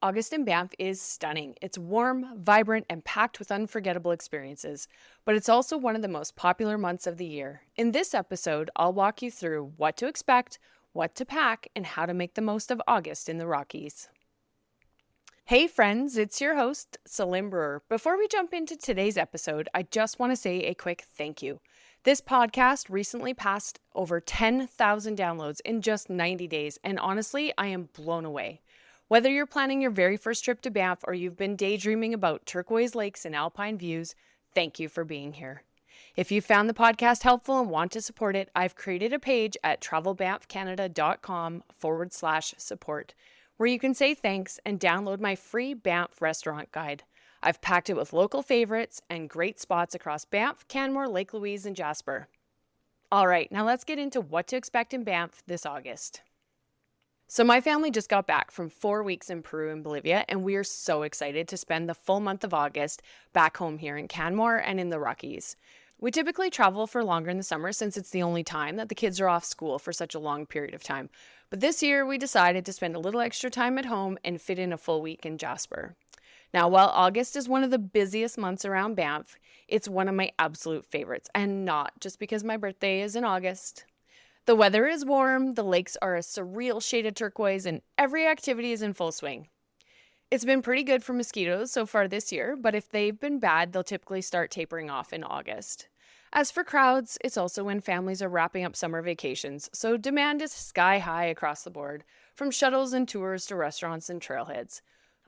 August in Banff is stunning. It's warm, vibrant, and packed with unforgettable experiences, but it's also one of the most popular months of the year. In this episode, I'll walk you through what to expect, what to pack, and how to make the most of August in the Rockies. Hey friends, it's your host, Salim Brewer. Before we jump into today's episode, I just want to say a quick thank you. This podcast recently passed over 10,000 downloads in just 90 days, and honestly, I am blown away. Whether you're planning your very first trip to Banff or you've been daydreaming about turquoise lakes and alpine views, thank you for being here. If you found the podcast helpful and want to support it, I've created a page at travelbanffcanada.com/support where you can say thanks and download my free Banff restaurant guide. I've packed it with local favorites and great spots across Banff, Canmore, Lake Louise, and Jasper. All right, now let's get into what to expect in Banff this August. So my family just got back from 4 weeks in Peru and Bolivia, and we are so excited to spend the full month of August back home here in Canmore and in the Rockies. We typically travel for longer in the summer since it's the only time that the kids are off school for such a long period of time. But this year we decided to spend a little extra time at home and fit in a full week in Jasper. Now, while August is one of the busiest months around Banff, it's one of my absolute favorites, and not just because my birthday is in August. The weather is warm, the lakes are a surreal shade of turquoise, and every activity is in full swing. It's been pretty good for mosquitoes so far this year, but if they've been bad, they'll typically start tapering off in August. As for crowds, it's also when families are wrapping up summer vacations, so demand is sky high across the board, from shuttles and tours to restaurants and trailheads.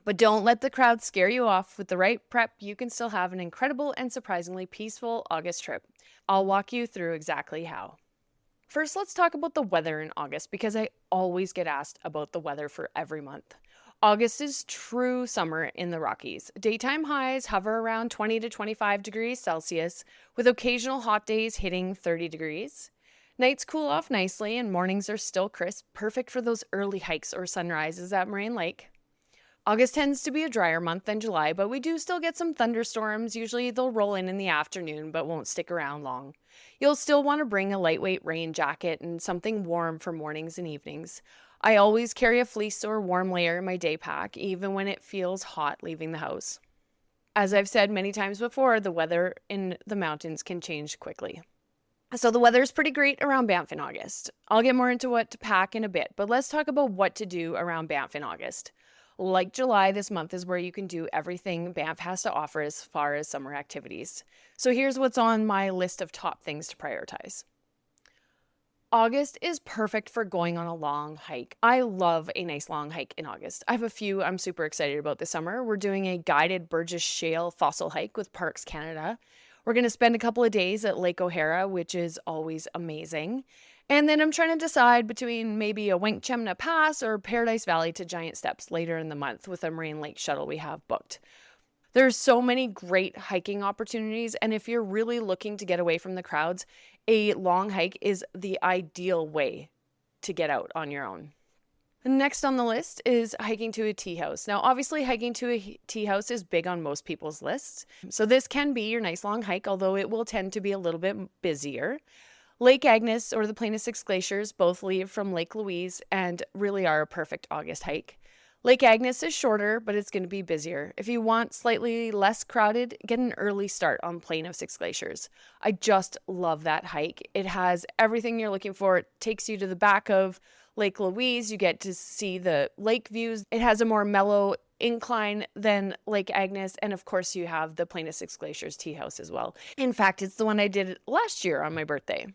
But don't let the crowd scare you off. With the right prep, you can still have an incredible and surprisingly peaceful August trip. I'll walk you through exactly how. First, let's talk about the weather in August because I always get asked about the weather for every month. August is true summer in the Rockies. Daytime highs hover around 20 to 25 degrees Celsius, with occasional hot days hitting 30 degrees. Nights cool off nicely and mornings are still crisp, perfect for those early hikes or sunrises at Moraine Lake. August tends to be a drier month than July, but we do still get some thunderstorms. Usually they'll roll in the afternoon, but won't stick around long. You'll still want to bring a lightweight rain jacket and something warm for mornings and evenings. I always carry a fleece or warm layer in my day pack, even when it feels hot leaving the house. As I've said many times before, the weather in the mountains can change quickly. So the weather is pretty great around Banff in August. I'll get more into what to pack in a bit, but let's talk about what to do around Banff in August. Like July, this month is where you can do everything Banff has to offer as far as summer activities. So here's what's on my list of top things to prioritize. August is perfect for going on a long hike. I love a nice long hike in August. I have a few I'm super excited about this summer. We're doing a guided Burgess Shale fossil hike with Parks Canada. We're going to spend a couple of days at Lake O'Hara, which is always amazing. And then I'm trying to decide between maybe a Wankchemna Pass or Paradise Valley to Giant Steps later in the month with a Moraine Lake shuttle we have booked. There's so many great hiking opportunities, and if you're really looking to get away from the crowds, a long hike is the ideal way to get out on your own. Next on the list is hiking to a tea house. Now, obviously, hiking to a tea house is big on most people's lists, so this can be your nice long hike, although it will tend to be a little bit busier. Lake Agnes or the Plain of Six Glaciers both leave from Lake Louise and really are a perfect August hike. Lake Agnes is shorter, but it's going to be busier. If you want slightly less crowded, get an early start on Plain of Six Glaciers. I just love that hike. It has everything you're looking for. It takes you to the back of Lake Louise. You get to see the lake views. It has a more mellow incline than Lake Agnes, and of course you have the Plain of Six Glaciers tea house as well. In fact, it's the one I did last year on my birthday.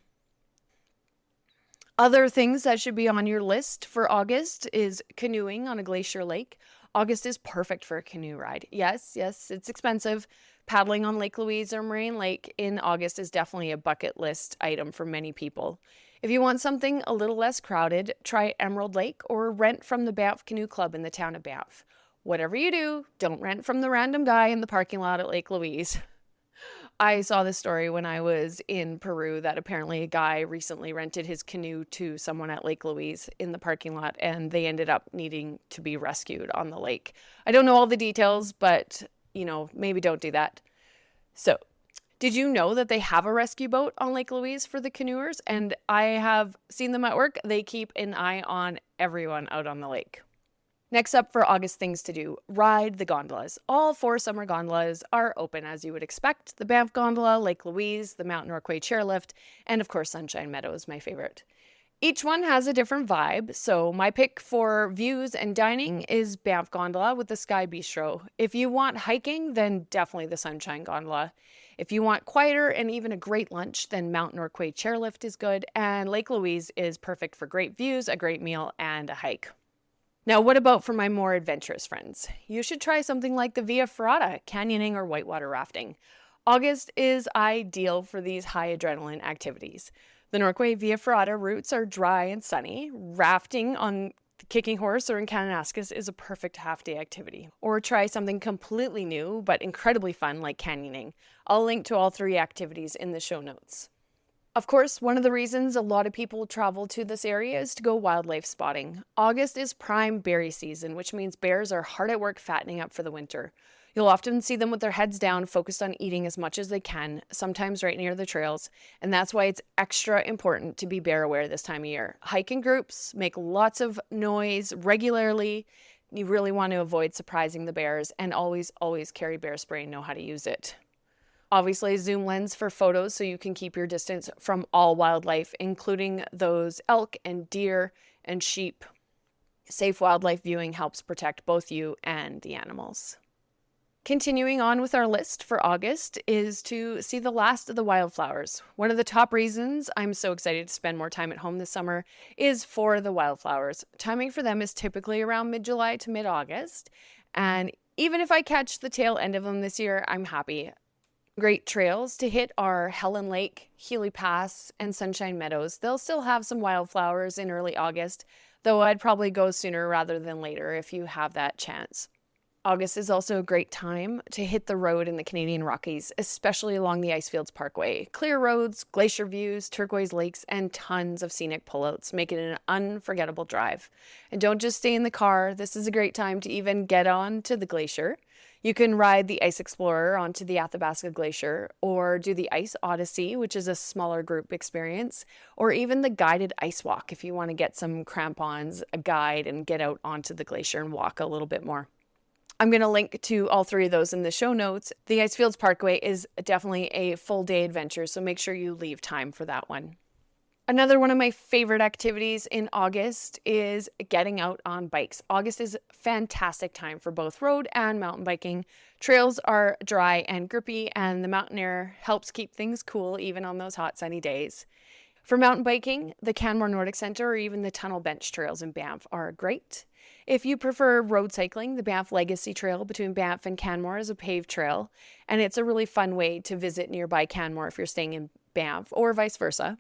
Other things that should be on your list for August is canoeing on a glacier lake. August is perfect for a canoe ride. Yes, it's expensive. Paddling on Lake Louise or Moraine Lake in August is definitely a bucket list item for many people. If you want something a little less crowded, try Emerald Lake or rent from the Banff Canoe Club in the town of Banff. Whatever you do, don't rent from the random guy in the parking lot at Lake Louise. I saw this story when I was in Peru that apparently a guy recently rented his canoe to someone at Lake Louise in the parking lot, and they ended up needing to be rescued on the lake. I don't know all the details, but, maybe don't do that. So, did you know that they have a rescue boat on Lake Louise for the canoers? And I have seen them at work. They keep an eye on everyone out on the lake. Next up for August things to do, ride the gondolas. All 4 summer gondolas are open as you would expect. The Banff Gondola, Lake Louise, the Mount Norquay Chairlift, and of course Sunshine Meadow is my favorite. Each one has a different vibe, so my pick for views and dining is Banff Gondola with the Sky Bistro. If you want hiking, then definitely the Sunshine Gondola. If you want quieter and even a great lunch, then Mount Norquay Chairlift is good, and Lake Louise is perfect for great views, a great meal, and a hike. Now, what about for my more adventurous friends? You should try something like the Via Ferrata, canyoning or whitewater rafting. August is ideal for these high adrenaline activities. The Norquay Via Ferrata routes are dry and sunny. Rafting on the Kicking Horse or in Kananaskis is a perfect half-day activity. Or try something completely new but incredibly fun like canyoning. I'll link to all 3 activities in the show notes. Of course, one of the reasons a lot of people travel to this area is to go wildlife spotting. August is prime berry season, which means bears are hard at work fattening up for the winter. You'll often see them with their heads down, focused on eating as much as they can, sometimes right near the trails, and that's why it's extra important to be bear aware this time of year. Hike in groups, make lots of noise regularly. You really want to avoid surprising the bears, and always carry bear spray and know how to use it. Obviously, zoom lens for photos so you can keep your distance from all wildlife, including those elk and deer and sheep. Safe wildlife viewing helps protect both you and the animals. Continuing on with our list for August is to see the last of the wildflowers. One of the top reasons I'm so excited to spend more time at home this summer is for the wildflowers. Timing for them is typically around mid-July to mid-August, and even if I catch the tail end of them this year, I'm happy. Great trails to hit are Helen Lake, Healy Pass, and Sunshine Meadows. They'll still have some wildflowers in early August, though I'd probably go sooner rather than later if you have that chance. August is also a great time to hit the road in the Canadian Rockies, especially along the Icefields Parkway. Clear roads, glacier views, turquoise lakes, and tons of scenic pullouts make it an unforgettable drive. And don't just stay in the car. This is a great time to even get on to the glacier. You can ride the Ice Explorer onto the Athabasca Glacier, or do the Ice Odyssey, which is a smaller group experience, or even the guided ice walk if you want to get some crampons, a guide, and get out onto the glacier and walk a little bit more. I'm going to link to all 3 of those in the show notes. The Icefields Parkway is definitely a full day adventure, so make sure you leave time for that one. Another one of my favorite activities in August is getting out on bikes. August is a fantastic time for both road and mountain biking. Trails are dry and grippy, and the mountain air helps keep things cool even on those hot sunny days. For mountain biking, the Canmore Nordic Centre or even the Tunnel Bench trails in Banff are great. If you prefer road cycling, the Banff Legacy Trail between Banff and Canmore is a paved trail, and it's a really fun way to visit nearby Canmore if you're staying in Banff, or vice versa.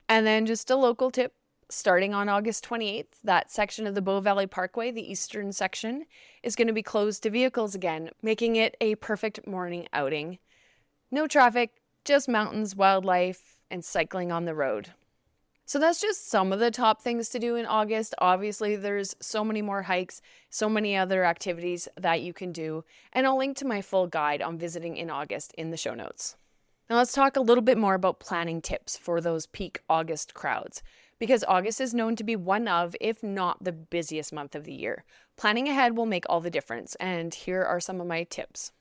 And then just a local tip, starting on August 28th, that section of the Bow Valley Parkway, the eastern section, is going to be closed to vehicles again, making it a perfect morning outing. No traffic, just mountains, wildlife, and cycling on the road. So that's just some of the top things to do in August. Obviously, there's so many more hikes, so many other activities that you can do, and I'll link to my full guide on visiting in August in the show notes. Now let's talk a little bit more about planning tips for those peak August crowds, because August is known to be one of, if not the busiest month of the year. Planning ahead will make all the difference, and here are some of my tips.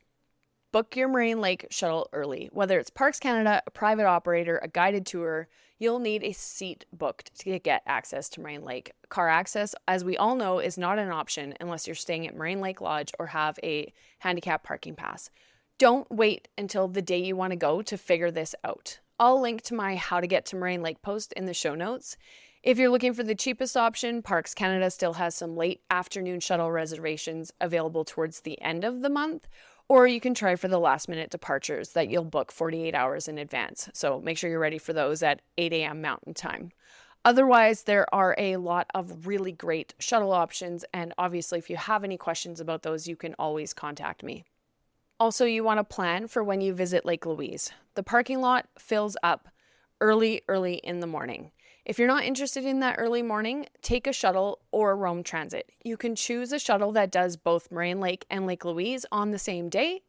Book your Moraine Lake shuttle early. Whether it's Parks Canada, a private operator, a guided tour, you'll need a seat booked to get access to Moraine Lake. Car access, as we all know, is not an option unless you're staying at Moraine Lake Lodge or have a handicap parking pass. Don't wait until the day you want to go to figure this out. I'll link to my How to Get to Moraine Lake post in the show notes. If you're looking for the cheapest option, Parks Canada still has some late afternoon shuttle reservations available towards the end of the month, or you can try for the last minute departures that you'll book 48 hours in advance. So make sure you're ready for those at 8 a.m. Mountain Time. Otherwise, there are a lot of really great shuttle options, and obviously if you have any questions about those, you can always contact me. Also, you want to plan for when you visit Lake Louise. The parking lot fills up early in the morning. If you're not interested in that early morning, take a shuttle or Roam Transit. You can choose a shuttle that does both Moraine Lake and Lake Louise on the same day,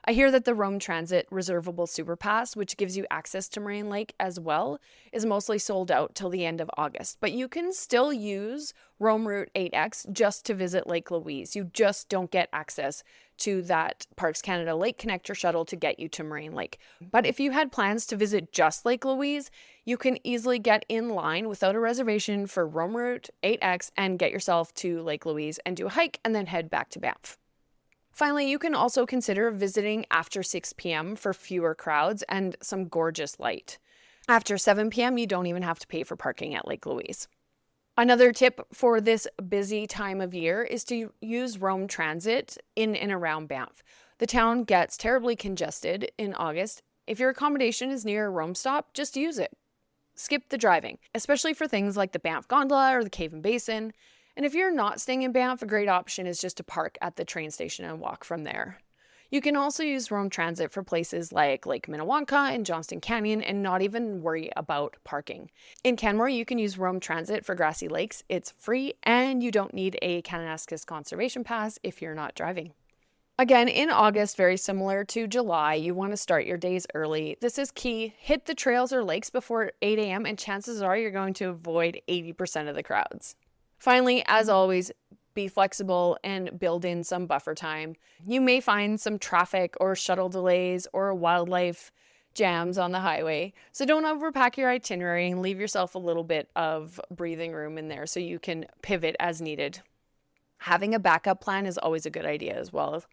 I hear that the Rome Transit Reservable Superpass, which gives you access to Moraine Lake as well, is mostly sold out till the end of August. But you can still use Rome Route 8X just to visit Lake Louise. You just don't get access to that Parks Canada Lake Connector shuttle to get you to Moraine Lake. But if you had plans to visit just Lake Louise, you can easily get in line without a reservation for Rome Route 8X and get yourself to Lake Louise and do a hike and then head back to Banff. Finally, you can also consider visiting after 6 p.m. for fewer crowds and some gorgeous light. After 7 p.m., you don't even have to pay for parking at Lake Louise. Another tip for this busy time of year is to use Rome Transit in and around Banff. The town gets terribly congested in August. If your accommodation is near a Rome stop, just use it. Skip the driving, especially for things like the Banff Gondola or the Cave and Basin. And if you're not staying in Banff, a great option is just to park at the train station and walk from there. You can also use Rome Transit for places like Lake Minnewanka and Johnston Canyon and not even worry about parking. In Canmore, you can use Rome Transit for Grassy Lakes. It's free and you don't need a Kananaskis Conservation Pass if you're not driving. Again, in August, very similar to July, you want to start your days early. This is key. Hit the trails or lakes before 8 a.m. and chances are you're going to avoid 80% of the crowds. Finally, as always, be flexible and build in some buffer time. You may find some traffic or shuttle delays or wildlife jams on the highway. So don't overpack your itinerary and leave yourself a little bit of breathing room in there so you can pivot as needed. Having a backup plan is always a good idea as well,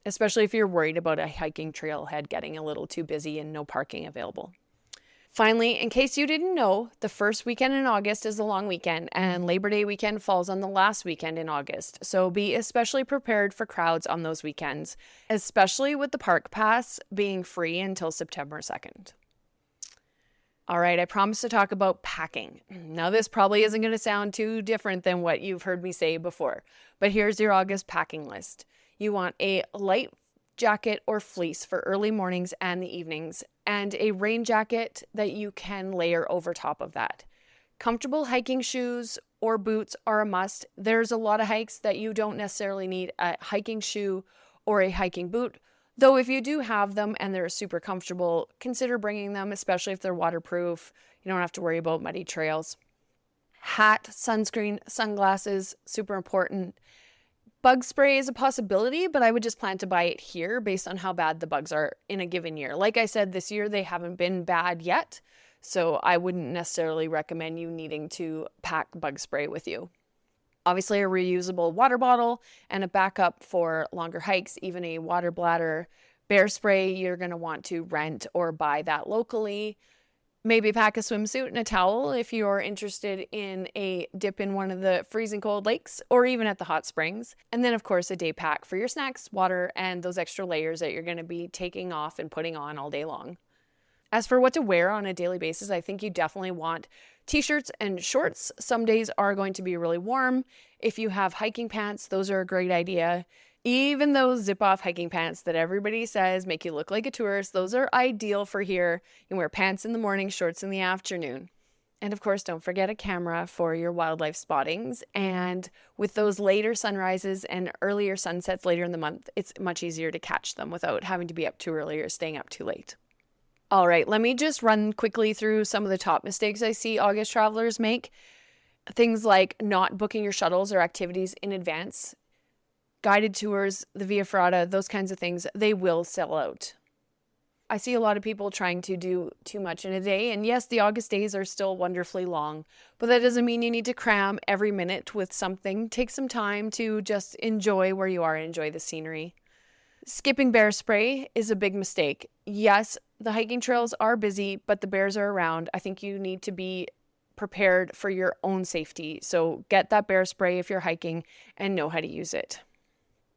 especially if you're worried about a hiking trailhead getting a little too busy and no parking available. Finally, in case you didn't know, the first weekend in August is a long weekend and Labor Day weekend falls on the last weekend in August. So be especially prepared for crowds on those weekends, especially with the park pass being free until September 2nd. All right, I promised to talk about packing. Now, this probably isn't going to sound too different than what you've heard me say before, but here's your August packing list. You want a light jacket or fleece for early mornings and the evenings, and a rain jacket that you can layer over top of that. Comfortable hiking shoes or boots are a must. There's a lot of hikes that you don't necessarily need a hiking shoe or a hiking boot, though if you do have them and they're super comfortable, consider bringing them, especially if they're waterproof. You don't have to worry about muddy trails. Hat, sunscreen, sunglasses, super important. Bug spray is a possibility, but I would just plan to buy it here based on how bad the bugs are in a given year. Like I said, this year they haven't been bad yet, so I wouldn't necessarily recommend you needing to pack bug spray with you. Obviously, a reusable water bottle and a backup for longer hikes, even a water bladder. Bear spray, you're going to want to rent or buy that locally. Maybe pack a swimsuit and a towel if you're interested in a dip in one of the freezing cold lakes or even at the hot springs. And then, of course, a day pack for your snacks, water, and those extra layers that you're going to be taking off and putting on all day long. As for what to wear on a daily basis, I think you definitely want t-shirts and shorts. Some days are going to be really warm. If you have hiking pants, those are a great idea. Even those zip-off hiking pants that everybody says make you look like a tourist, those are ideal for here. You can wear pants in the morning, shorts in the afternoon. And of course, don't forget a camera for your wildlife spottings. And with those later sunrises and earlier sunsets later in the month, it's much easier to catch them without having to be up too early or staying up too late. All right, let me just run quickly through some of the top mistakes I see August travelers make. Things like not booking your shuttles or activities in advance. Guided tours, the Via Ferrata, those kinds of things, they will sell out. I see a lot of people trying to do too much in a day, and yes, the August days are still wonderfully long, but that doesn't mean you need to cram every minute with something. Take some time to just enjoy where you are and enjoy the scenery. Skipping bear spray is a big mistake. Yes, the hiking trails are busy, but the bears are around. I think you need to be prepared for your own safety, so get that bear spray if you're hiking and know how to use it.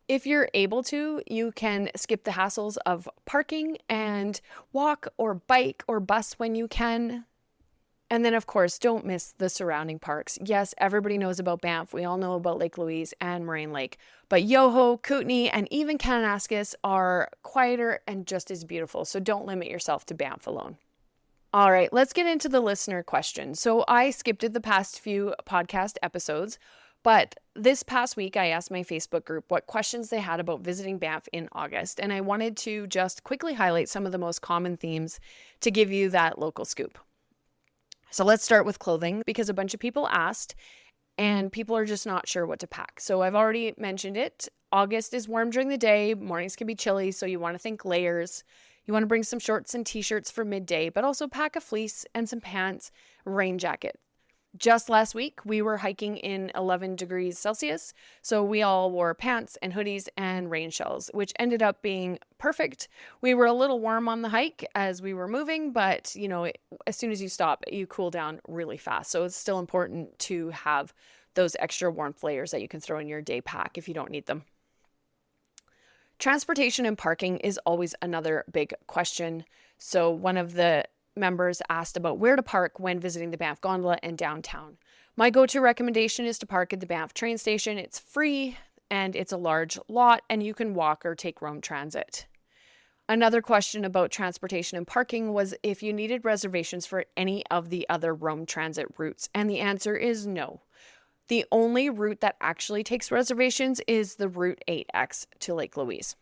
If you're able to, you can skip the hassles of parking and walk or bike or bus when you can. And then, of course, don't miss the surrounding parks. Yes, everybody knows about Banff. We all know about Lake Louise and Moraine Lake. But Yoho, Kootenay, and even Kananaskis are quieter and just as beautiful. So don't limit yourself to Banff alone. All right, let's get into the listener question. So I skipped it the past few podcast episodes, But this past week, I asked my Facebook group what questions they had about visiting Banff in August, and I wanted to just quickly highlight some of the most common themes to give you that local scoop. So let's start with clothing, because a bunch of people asked, and people are just not sure what to pack. So I've already mentioned it. August is warm during the day, mornings can be chilly, so you want to think layers. You want to bring some shorts and t-shirts for midday, but also pack a fleece and some pants, rain jacket. Just last week, we were hiking in 11 degrees Celsius, so we all wore pants and hoodies and rain shells, which ended up being perfect. We were a little warm on the hike as we were moving, but as soon as you stop, you cool down really fast. So it's still important to have those extra warmth layers that you can throw in your day pack if you don't need them. Transportation and parking is always another big question. So one of the members asked about where to park when visiting the Banff Gondola and downtown. My go-to recommendation is to park at the Banff train station. It's free and it's a large lot, and you can walk or take Rome Transit. Another question about transportation and parking was if you needed reservations for any of the other Rome Transit routes, and the answer is no. The only route that actually takes reservations is the Route 8X to Lake Louise.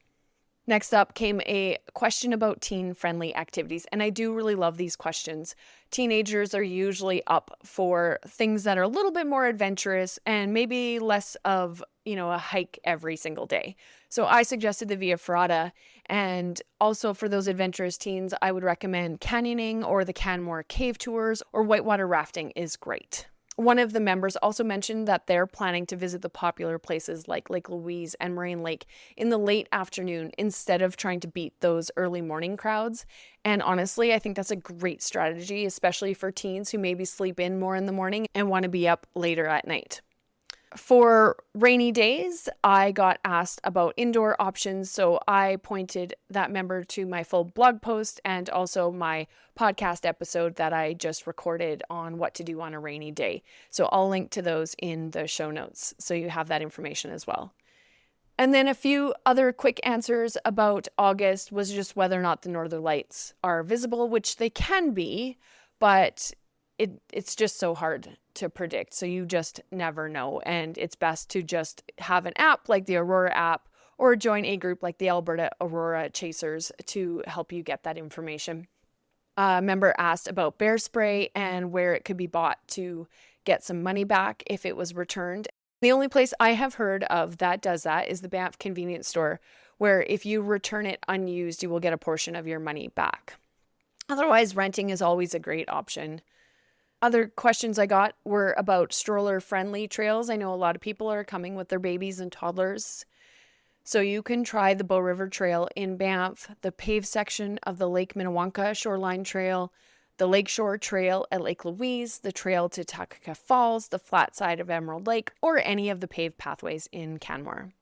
Next up came a question about teen-friendly activities, and I do really love these questions. Teenagers are usually up for things that are a little bit more adventurous and maybe less of, a hike every single day. So I suggested the Via Ferrata, and also for those adventurous teens, I would recommend canyoning or the Canmore cave tours, or whitewater rafting is great. One of the members also mentioned that they're planning to visit the popular places like Lake Louise and Moraine Lake in the late afternoon instead of trying to beat those early morning crowds. And honestly, I think that's a great strategy, especially for teens who maybe sleep in more in the morning and want to be up later at night. For rainy days, I got asked about indoor options, so I pointed that member to my full blog post and also my podcast episode that I just recorded on what to do on a rainy day. So I'll link to those in the show notes, so you have that information as well. And then a few other quick answers about August was just whether or not the northern lights are visible, which they can be, but it's just so hard to predict. So you just never know. And it's best to just have an app like the Aurora app or join a group like the Alberta Aurora Chasers to help you get that information. A member asked about bear spray and where it could be bought to get some money back if it was returned. The only place I have heard of that does that is the Banff convenience store, where if you return it unused, you will get a portion of your money back. Otherwise, renting is always a great option. Other questions I got were about stroller-friendly trails. I know a lot of people are coming with their babies and toddlers. So you can try the Bow River Trail in Banff, the paved section of the Lake Minnewanka Shoreline Trail, the Lakeshore Trail at Lake Louise, the trail to Takaka Falls, the flat side of Emerald Lake, or any of the paved pathways in Canmore.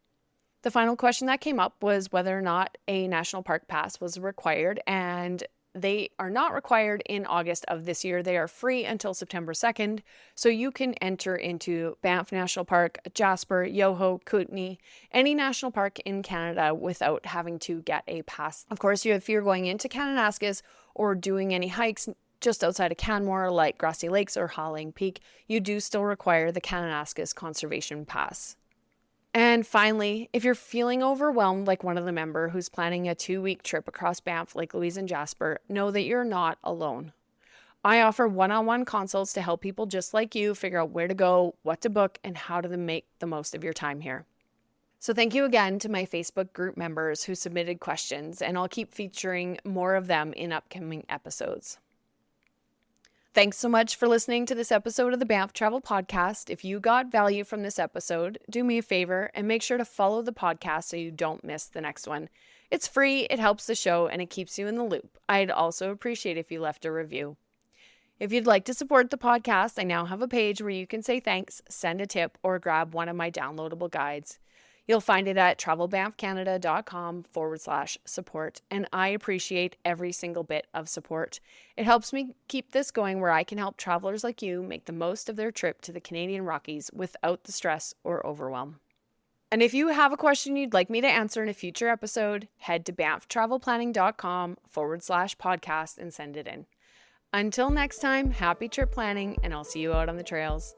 The final question that came up was whether or not a national park pass was required, and they are not required in August of this year. They are free until September 2nd, so you can enter into Banff National Park, Jasper, Yoho, Kootenay, any national park in Canada without having to get a pass. Of course, if you're going into Kananaskis or doing any hikes just outside of Canmore, like Grassy Lakes or Howling Peak, you do still require the Kananaskis Conservation Pass. And finally, if you're feeling overwhelmed like one of the member who's planning a 2-week trip across Banff, Lake Louise, and Jasper, know that you're not alone. I offer one-on-one consults to help people just like you figure out where to go, what to book, and how to make the most of your time here. So thank you again to my Facebook group members who submitted questions, and I'll keep featuring more of them in upcoming episodes. Thanks so much for listening to this episode of the Banff Travel Podcast. If you got value from this episode, do me a favor and make sure to follow the podcast so you don't miss the next one. It's free, it helps the show, and it keeps you in the loop. I'd also appreciate if you left a review. If you'd like to support the podcast, I now have a page where you can say thanks, send a tip, or grab one of my downloadable guides. You'll find it at travelbanffcanada.com/support, and I appreciate every single bit of support. It helps me keep this going where I can help travelers like you make the most of their trip to the Canadian Rockies without the stress or overwhelm. And if you have a question you'd like me to answer in a future episode, head to banfftravelplanning.com/podcast and send it in. Until next time, happy trip planning, and I'll see you out on the trails.